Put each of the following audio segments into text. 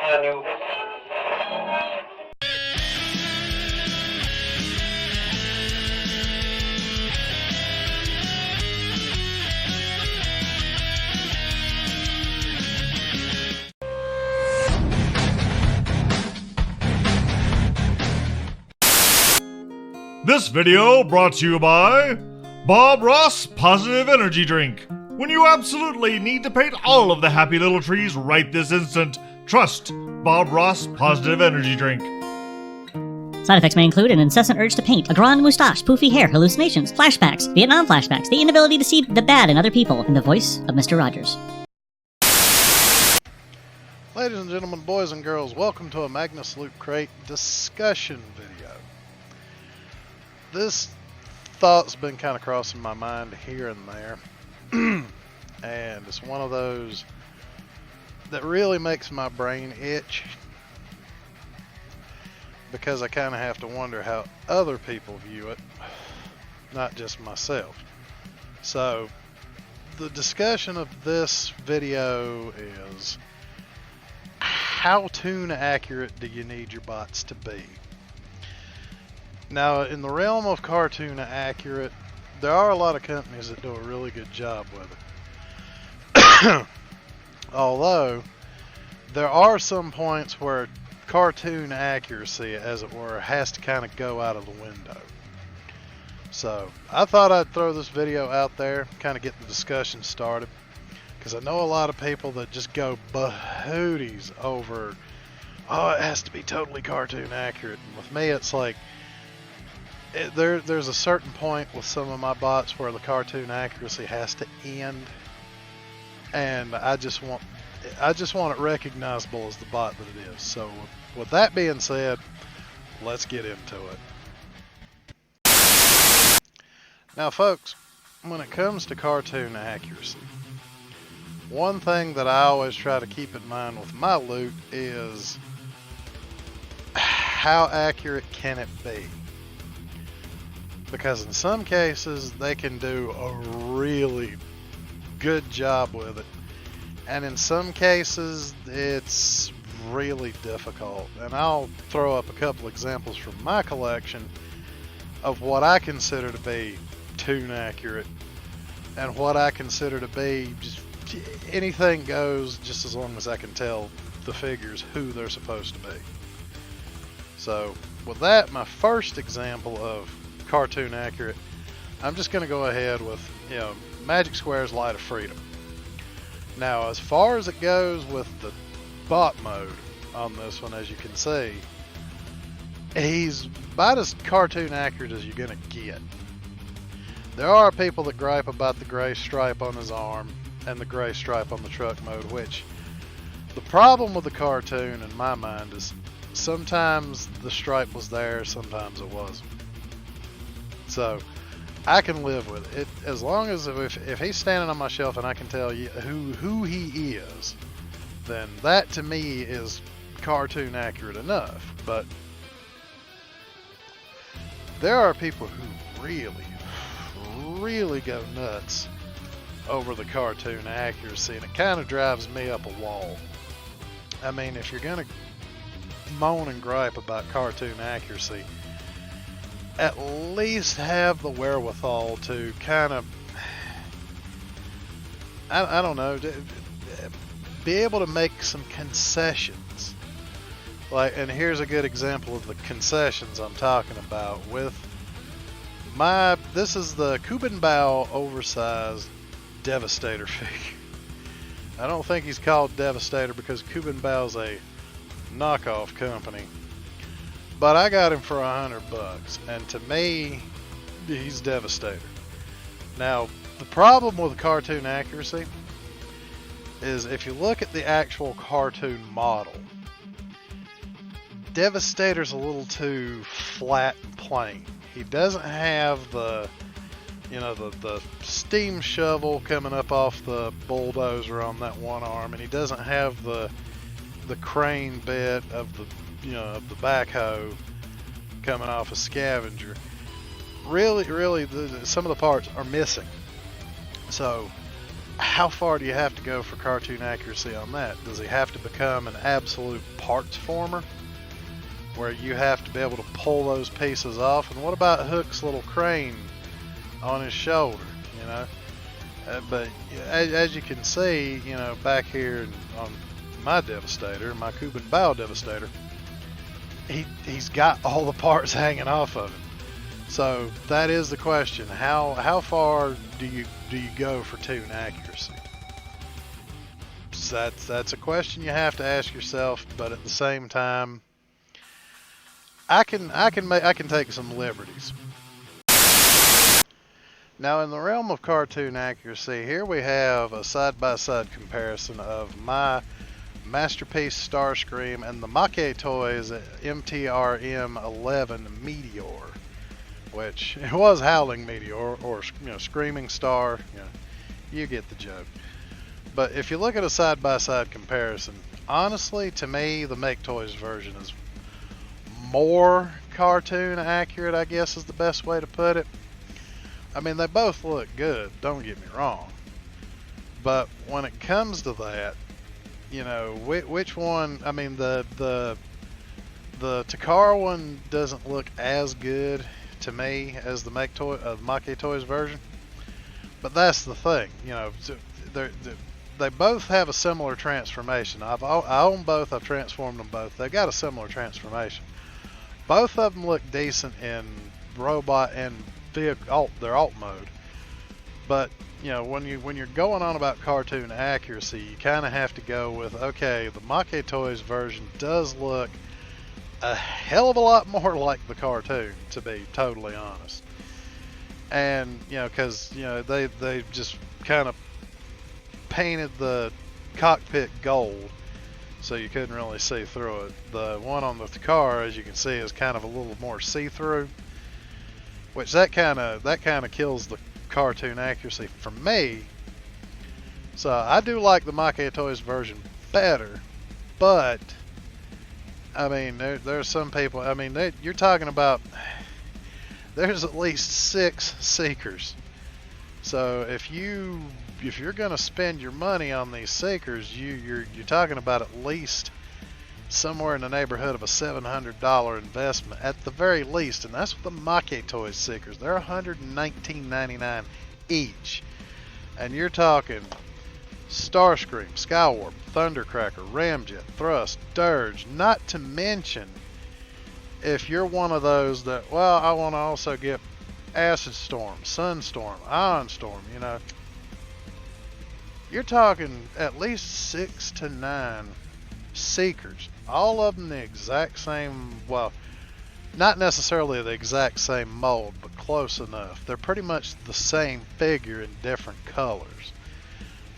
menu. This video brought to you by Bob Ross Positive Energy Drink. When you absolutely need to paint all of the happy little trees right this instant, trust Bob Ross Positive Energy Drink. Side effects may include an incessant urge to paint, a grand moustache, poofy hair, hallucinations, flashbacks, Vietnam flashbacks, the inability to see the bad in other people, and the voice of Mr. Rogers. Ladies and gentlemen, boys and girls, welcome to a Magnus Loot Crate discussion video. This thought's been kind of crossing my mind here and there, and it's one of those that really makes my brain itch, because I kind of have to wonder how other people view it, not just myself. So, the discussion of this video is, how Toon accurate do you need your bots to be? Now, in the realm of cartoon accurate, there are a lot of companies that do a really good job with it. Although, there are some points where cartoon accuracy, as it were, has to kind of go out of the window. So, I thought I'd throw this video out there, kind of get the discussion started, because I know a lot of people that just go bahooties over, oh, it has to be totally cartoon accurate. And with me, it's like, there's a certain point with some of my bots where the cartoon accuracy has to end, and I just want it recognizable as the bot that it is. So with that being said, let's get into it. Now folks, when it comes to cartoon accuracy, one thing that I always try to keep in mind with my loot is, how accurate can it be? Because in some cases they can do a really good job with it, and in some cases it's really difficult. And I'll throw up a couple examples from my collection of what I consider to be Toon accurate and what I consider to be just anything goes, just as long as I can tell the figures who they're supposed to be. So with that, my first example of cartoon accurate, I'm just going to go ahead with, Magic Square's Light of Freedom. Now, as far as it goes with the bot mode on this one, as you can see, he's about as cartoon accurate as you're going to get. There are people that gripe about the gray stripe on his arm and the gray stripe on the truck mode, which the problem with the cartoon in my mind is sometimes the stripe was there, sometimes it wasn't. So I can live with it as long as if he's standing on my shelf and I can tell you who he is, then that to me is cartoon accurate enough. But there are people who really go nuts over the cartoon accuracy, and it kind of drives me up a wall. I mean, if you're gonna moan and gripe about cartoon accuracy, at least have the wherewithal to kind of, I don't know, be able to make some concessions. And here's a good example of the concessions I'm talking about. This is the Kuban Bao oversized Devastator figure. I don't think he's called Devastator because Kuban Bao's a knockoff company. But I got him for $100, and to me, he's Devastator. Now, the problem with cartoon accuracy is if you look at the actual cartoon model, Devastator's a little too flat and plain. He doesn't have the steam shovel coming up off the bulldozer on that one arm, and he doesn't have the crane bit of the backhoe coming off a scavenger. Really, some of the parts are missing. So how far do you have to go for cartoon accuracy on that? Does he have to become an absolute parts former, where you have to be able to pull those pieces off? And what about Hook's little crane on his shoulder, you know? But as you can see, you know, back here on my Devastator, my Cuban Bow Devastator, he's got all the parts hanging off of him. So that is the question: how far do you go for Toon accuracy? So that's a question you have to ask yourself. But at the same time, I can take some liberties. Now, in the realm of cartoon accuracy, here we have a side-by-side comparison of my Masterpiece Starscream and the Make Toys MTRM11 Meteor, which it was Howling Meteor, or you know, Screaming Star. You know, you get the joke. But if you look at a side-by-side comparison, honestly, to me, the Make Toys version is more cartoon accurate, I guess is the best way to put it. I mean, they both look good, don't get me wrong. But when it comes to that, you know, which one, I mean, the Takara one doesn't look as good to me as the Make Toys version. But that's the thing, you know, they both have a similar transformation. I own both, I've transformed them both. They've got a similar transformation. Both of them look decent in robot and their alt mode. But you know, when you're going on about cartoon accuracy, you kind of have to go with, okay, the Make Toys version does look a hell of a lot more like the cartoon, to be totally honest. And you know, because you know, they just kind of painted the cockpit gold, so you couldn't really see through it. The one on the Takara, as you can see, is kind of a little more see-through, which that kind of kills the cartoon accuracy for me. So I do like the Make Toys version better, but I mean, there's some people, I mean, you're talking about, there's at least 6 Seekers. So if you're gonna spend your money on these Seekers, you're talking about at least somewhere in the neighborhood of a $700 investment at the very least, and that's with the Make Toys Seekers. They're $119.99 each, and you're talking Starscream, Skywarp, Thundercracker, Ramjet, Thrust, Dirge, not to mention if you're one of those that, well, I want to also get Acid Storm, Sunstorm, Ion Storm, you know, you're talking at least 6 to 9 Seekers, all of them the exact same, well, not necessarily the exact same mold, but close enough. They're pretty much the same figure in different colors.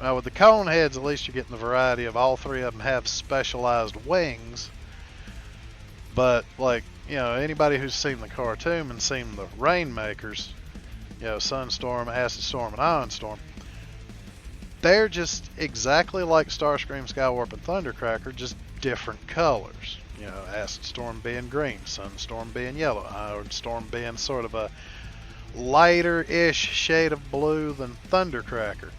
Now with the cone heads, at least you're getting the variety of all 3 of them have specialized wings. But like, you know, anybody who's seen the cartoon and seen the Rainmakers, you know, Sunstorm, Acid Storm, and Ion Storm, they're just exactly like Starscream, Skywarp, and Thundercracker, just different colors. You know, Acid Storm being green, Sunstorm being yellow, Iron Storm being sort of a lighter-ish shade of blue than Thundercracker.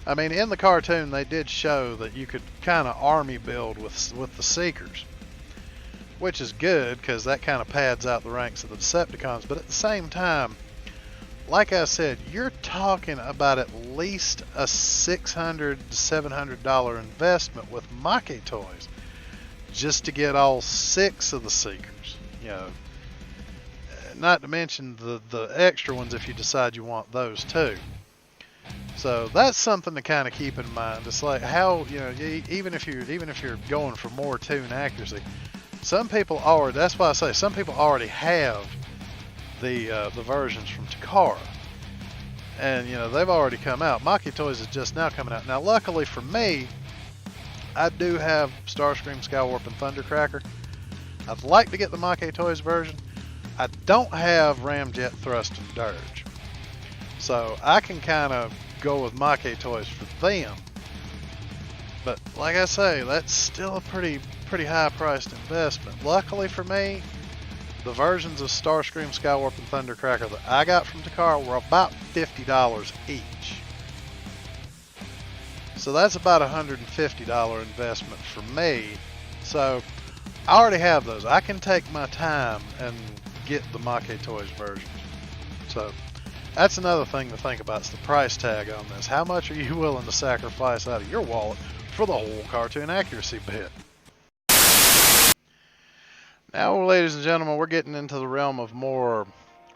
I mean, in the cartoon, they did show that you could kind of army build with the Seekers, which is good because that kind of pads out the ranks of the Decepticons. But at the same time, like I said, you're talking about at least a $600 to $700 investment with Make Toys just to get all 6 of the Seekers. You know, not to mention the extra ones if you decide you want those too. So that's something to kind of keep in mind. It's like how, you know, even if you're going for more Toon accuracy, some people already, that's why I say some people already have the versions from Takara, and you know, they've already come out. Make Toys is just now coming out. Now luckily for me, I do have Starscream, Skywarp, and Thundercracker. I'd like to get the Make Toys version. I don't have Ramjet, Thrust, and Dirge, so I can kind of go with Make Toys for them. But like I say, that's still a pretty high priced investment. Luckily for me, the versions of Starscream, Skywarp, and Thundercracker that I got from Takara were about $50 each. So that's about $150 investment for me. So I already have those. I can take my time and get the Make Toys versions. So that's another thing to think about, is the price tag on this. How much are you willing to sacrifice out of your wallet for the whole cartoon accuracy bit? Now, ladies and gentlemen, we're getting into the realm of more,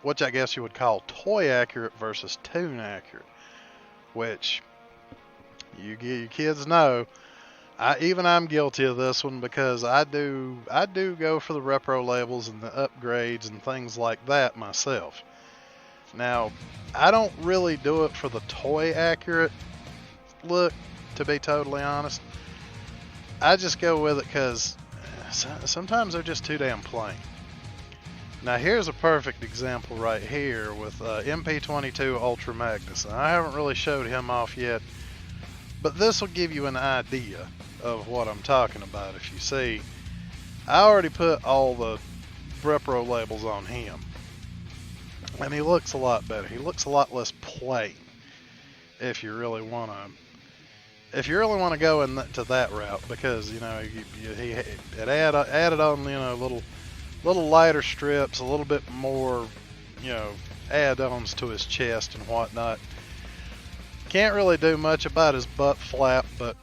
which I guess you would call toy accurate versus toon accurate, which you kids know, I'm guilty of this one, because I do go for the repro labels and the upgrades and things like that myself. Now, I don't really do it for the toy accurate look, to be totally honest. I just go with it because sometimes they're just too damn plain. Now, here's a perfect example right here with MP22 Ultra Magnus. Now, I haven't really showed him off yet, but this will give you an idea of what I'm talking about. If you see, I already put all the repro labels on him, and he looks a lot better. He looks a lot less plain. If you really want to go into that route, because he added on little lighter strips, a little bit more add-ons to his chest and whatnot. Can't really do much about his butt flap, but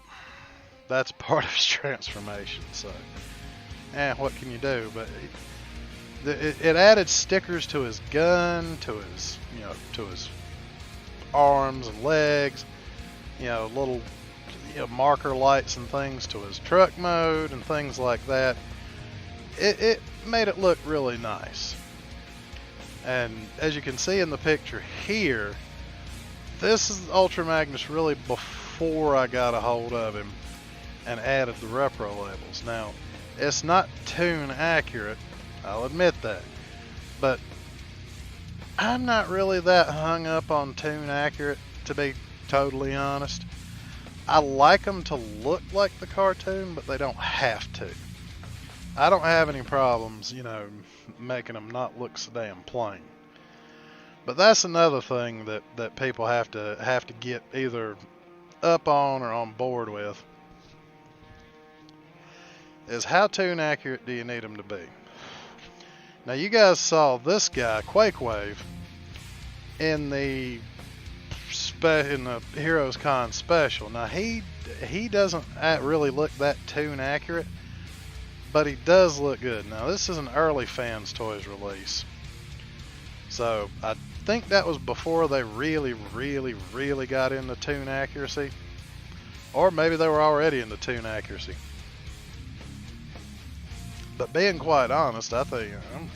that's part of his transformation. So, what can you do? But it added stickers to his gun, to his arms and legs, little marker lights and things to his truck mode and things like that. It made it look really nice. And as you can see in the picture here, this is Ultra Magnus really before I got a hold of him and added the repro labels. Now, it's not toon accurate, I'll admit that, but I'm not really that hung up on toon accurate, to be totally honest. I like them to look like the cartoon, but they don't have to. I don't have any problems, making them not look so damn plain. But that's another thing that people have to get either up on or on board with, is how toon accurate do you need them to be? Now, you guys saw this guy, Quake Wave, in the Heroes Con special. Now, he doesn't really look that toon accurate, but he does look good. Now, this is an early Fans Toys release, so I think that was before they really got into toon accuracy, or maybe they were already into toon accuracy. But being quite honest, I think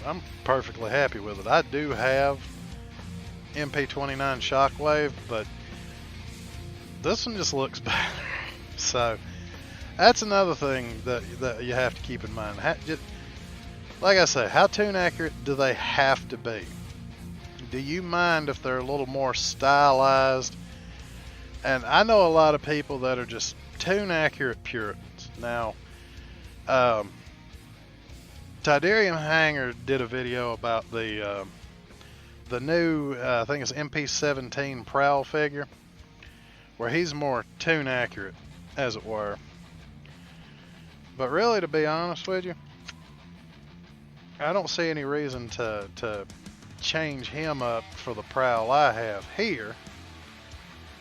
I'm perfectly happy with it. I do have MP29 Shockwave, but this one just looks better. So that's another thing that you have to keep in mind. Like I say, how toon accurate do they have to be? Do you mind if they're a little more stylized? And I know a lot of people that are just toon accurate Puritans. Now, Tidarium Hanger did a video about the new, I think it's MP17 Prowl figure, where he's more toon accurate, as it were. But really, to be honest with you, I don't see any reason to change him up for the Prowl I have here.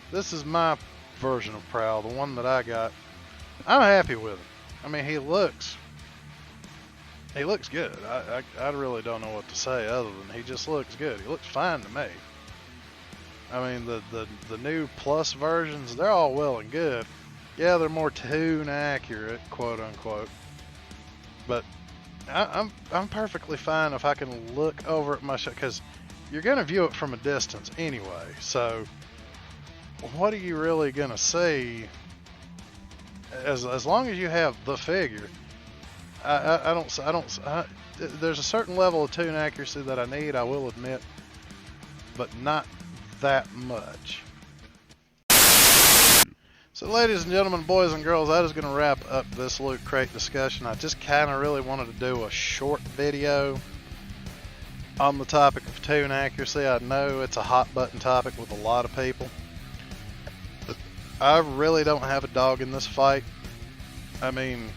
This is my version of Prowl, the one that I got. I'm happy with it. I mean, he looks good. I really don't know what to say other than he just looks good. He looks fine to me. I mean, the new plus versions, they're all well and good. Yeah, they're more toon accurate, quote unquote. But I'm perfectly fine if I can look over at my shot, because you're gonna view it from a distance anyway. So what are you really gonna see? As long as you have the figure, I don't. There's a certain level of toon accuracy that I need, I will admit, but not that much. So, ladies and gentlemen, boys and girls, that is going to wrap up this Loot Crate discussion. I just kind of really wanted to do a short video on the topic of toon accuracy. I know it's a hot button topic with a lot of people. I really don't have a dog in this fight. I mean,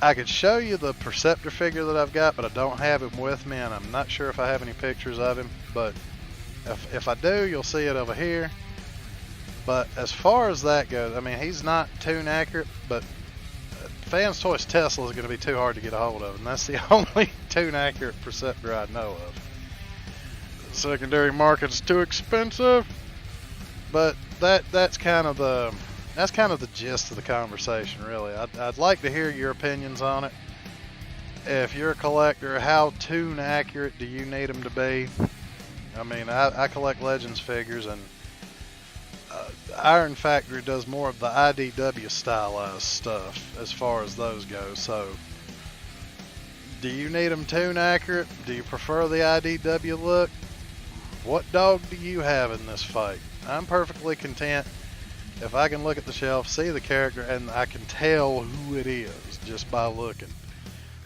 I could show you the Perceptor figure that I've got, but I don't have him with me, and I'm not sure if I have any pictures of him. But if I do, you'll see it over here. But as far as that goes, I mean, he's not Toon accurate, but Fans Toys Tesla is going to be too hard to get a hold of, and that's the only Toon accurate Perceptor I know of. The secondary market's too expensive, but that's kind of the gist of the conversation, really. I'd like to hear your opinions on it. If you're a collector, how Toon accurate do you need them to be? I mean, I collect Legends figures, and Iron Factory does more of the IDW stylized stuff as far as those go. So, do you need them Toon accurate? Do you prefer the IDW look? What dog do you have in this fight? I'm perfectly content if I can look at the shelf, see the character, and I can tell who it is just by looking.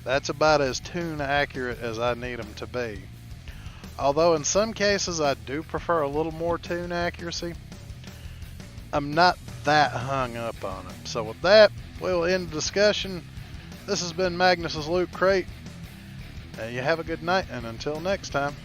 That's about as Toon accurate as I need them to be. Although in some cases I do prefer a little more Toon accuracy, I'm not that hung up on it. So with that, we'll end the discussion. This has been Magnus's Loot Crate. You have a good night, and until next time.